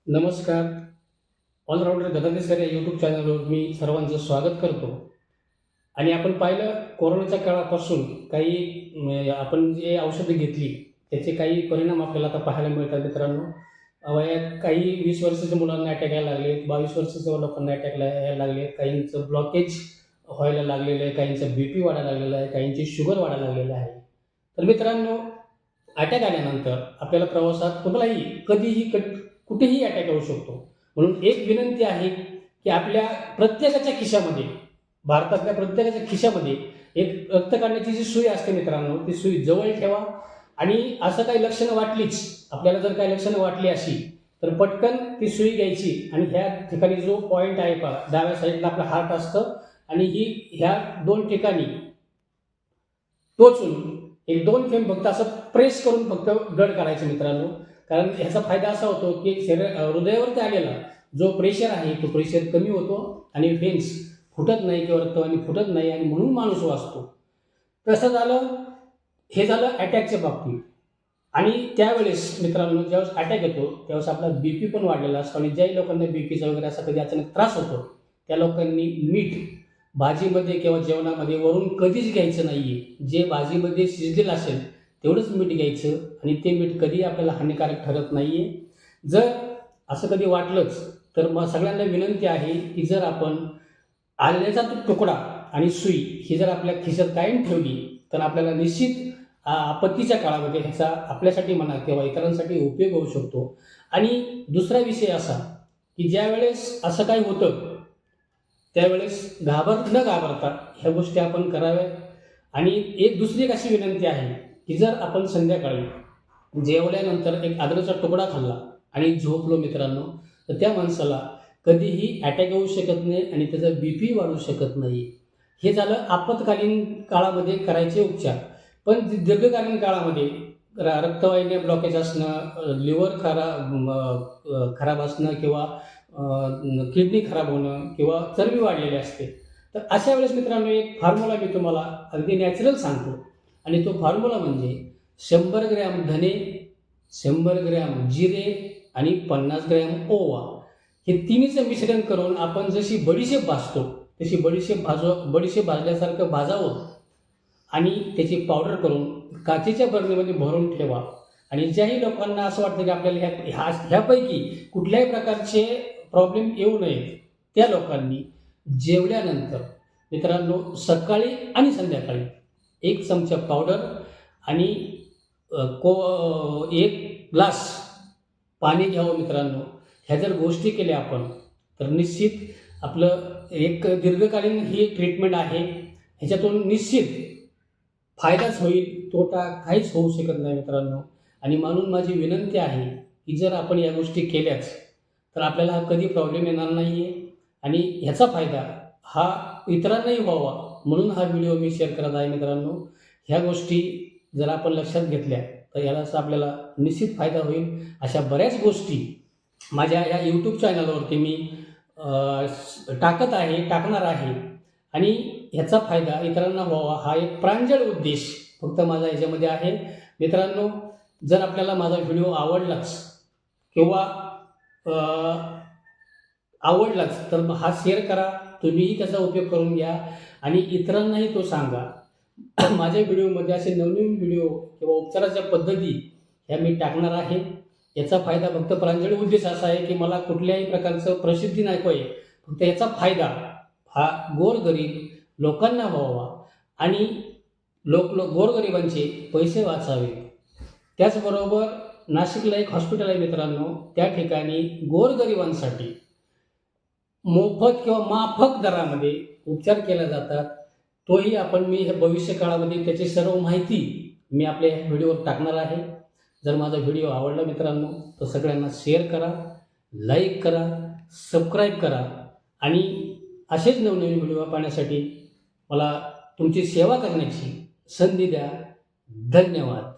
नमस्कार. All-rounder Gadadhar sir या YouTube चॅनलवर मी सर्वांचं स्वागत करतो. आणि आपण पाहिलं कोरोनाच्या काळापासून काही आपण जे औषधं घेतली त्याचे काही परिणाम आपल्याला आता पाहायला मिळतात मित्रांनो. वयात काही 20 वर्षाच्या मुलांना अटॅक यायला लागले, 22 वर्षाच्या लोकांना अटॅक यायला लागले, काहींचं ब्लॉकेज व्हायला लागलेलं आहे, काहींचं बी पी वाढायला लागलेलं आहे, काहींची शुगर वाढायला लागलेलं आहे. तर मित्रांनो, अटॅक आल्यानंतर आपल्याला प्रवासात कुठलाही कधीही कुठेही अटॅक येऊ शकतो. म्हणून एक विनंती आहे की आपल्या प्रत्येकाच्या खिशामध्ये, भारतातल्या प्रत्येकाच्या खिशामध्ये एक रक्त काढण्याची जी सुई असते मित्रांनो, ती सुई जवळ ठेवा. आणि असं काही लक्षणं वाटलीच, आपल्याला जर काही लक्षणं वाटली अशी, तर पटकन ती सुई घ्यायची आणि ह्या ठिकाणी जो पॉईंट आहे पहा, डाव्या साईडला आपलं हार्ट असतं आणि ह्या दोन ठिकाणी टोचून एक 2 थेंब फक्त असं प्रेस करून फक्त ब्लड काढायचं मित्रांनो. कारण ह्याचा फायदा असा होतो की हृदयावरती आलेला जो प्रेशर आहे तो प्रेशर कमी होतो आणि व्हेन्स फुटत नाही किंवा रक्तवाहिनी फुटत नाही आणि म्हणून माणूस वाचतो. तसं झालं, हे झालं अटॅकच्या बाबतीत. आणि त्यावेळेस मित्रांनो, ज्यावेळेस अटॅक येतो त्यावेळेस आपला बी पी पण वाढलेला असतो. आणि ज्याही लोकांना बी पीचा वगैरे असा कधी अचानक त्रास होतो त्या लोकांनी मीठ भाजीमध्ये किंवा जेवणामध्ये वरून कधीच घ्यायचं नाही आहे. जे भाजीमध्ये शिजलेलं असेल तेवढंच मीठ घ्यायचं आणि ते मीठ कधीही आपल्याला हानिकारक ठरत नाही आहे. जर असं कधी वाटलंच तर मग सगळ्यांना विनंती आहे की जर आपण आल्याचा तुकडा आणि सुई ही जर आपल्या खिशात कायम ठेवली तर आपल्याला निश्चित आपत्तीच्या काळामध्ये ह्याचा आपल्यासाठी म्हणा किंवा इतरांसाठी उपयोग होऊ शकतो. आणि दुसरा विषय असा की ज्या वेळेस असं काही होतं त्यावेळेस न घाबरता ह्या गोष्टी आपण कराव्यात. आणि एक दुसरी एक अशी विनंती आहे की जर आपण संध्याकाळी जेवल्यानंतर एक आदरचा तुकडा खाल्ला आणि झोपलो मित्रांनो, तर त्या माणसाला कधीही अटॅक येऊ शकत नाही आणि त्याचा बी पी वाढू शकत नाही. हे झालं आपत्कालीन काळामध्ये करायचे उपचार. पण दीर्घकालीन काळामध्ये रक्तवाहिन्या ब्लॉकेज असणं, लिव्हर खराब असणं किंवा किडनी खराब होणं किंवा चरबी वाढलेली असते, तर अशा वेळेस मित्रांनो एक फॉर्म्युला मी तुम्हाला अगदी नॅचरल सांगतो. आणि तो फॉर्म्युला म्हणजे 100 ग्रॅम धने, 100 ग्रॅम जिरे आणि 50 ग्रॅम ओवा, हे तिन्हीचं मिश्रण करून आपण जशी बडीशेप भाजतो तशी बडीशेप भाजल्यासारखं भाजावं आणि त्याची पावडर करून काचेच्या बरणीमध्ये भरून ठेवा. आणि ज्याही लोकांना असं वाटतं की आपल्याला ह्यापैकी कुठल्याही प्रकारचे प्रॉब्लेम येऊ नयेत त्या लोकांनी जेवल्यानंतर मित्रांनो सकाळी आणि संध्याकाळी 1 चमचा पावडर आणि 1 ग्लास पाणी घ्यावं मित्रांनो. ह्या जर गोष्टी केल्या आपण तर निश्चित आपलं एक दीर्घकालीन ही ट्रीटमेंट आहे, ह्याच्यातून निश्चित फायदाच होईल, तोटा काहीच होऊ शकत नाही मित्रांनो. आणि म्हणून माझी विनंती आहे की जर आपण या गोष्टी केल्याच तर आपल्याला हा कधी प्रॉब्लेम येणार नाही आहे आणि ह्याचा फायदा हा इतरांनाही व्हावा म्हणून हा व्हिडिओ मी शेअर करत आहे मित्रांनो. ह्या गोष्टी जर आपण लक्षात घेतल्या तर याचा आपल्याला निश्चित फायदा होईल. अशा बऱ्याच गोष्टी माझ्या या यूट्यूब चॅनलवरती मी टाकणार आहे आणि ह्याचा फायदा इतरांना व्हावा हा एक प्रांजळ उद्देश फक्त माझा याच्यामध्ये आहे मित्रांनो. जर आपल्याला माझा व्हिडिओ आवडलाच तर मग हा शेअर करा, तुम्हीही त्याचा उपयोग करून घ्या आणि इतरांनाही तो सांगा. माझ्या व्हिडिओमध्ये असे नवनवीन व्हिडिओ किंवा उपचाराच्या पद्धती ह्या मी टाकणार आहे. याचा फायदा फक्त प्रांजळ उद्देश असा आहे की मला कुठल्याही प्रकारचं प्रसिद्धी नको आहे, फक्त याचा फायदा हा गोरगरीब लोकांना व्हावा आणि गोरगरिबांचे पैसे वाचावे. त्याचबरोबर नाशिकला एक हॉस्पिटल आहे मित्रांनो, त्या ठिकाणी गोरगरिबांसाठी मोफत किंवा माफक दरामध्ये उपचार केले जातात. तोही मी भविष्य काळामध्ये त्याची सर्व माहिती मी आपल्या व्हिडिओवर टाकणार आहे. जर माझा व्हिडिओ आवडला मित्रांनो तर सगळ्यांना शेअर करा, लाईक करा, सबस्क्राईब करा आणि असेच नवनवीन व्हिडिओ पाहण्यासाठी मला तुमची सेवा करण्याची संधी द्या. धन्यवाद.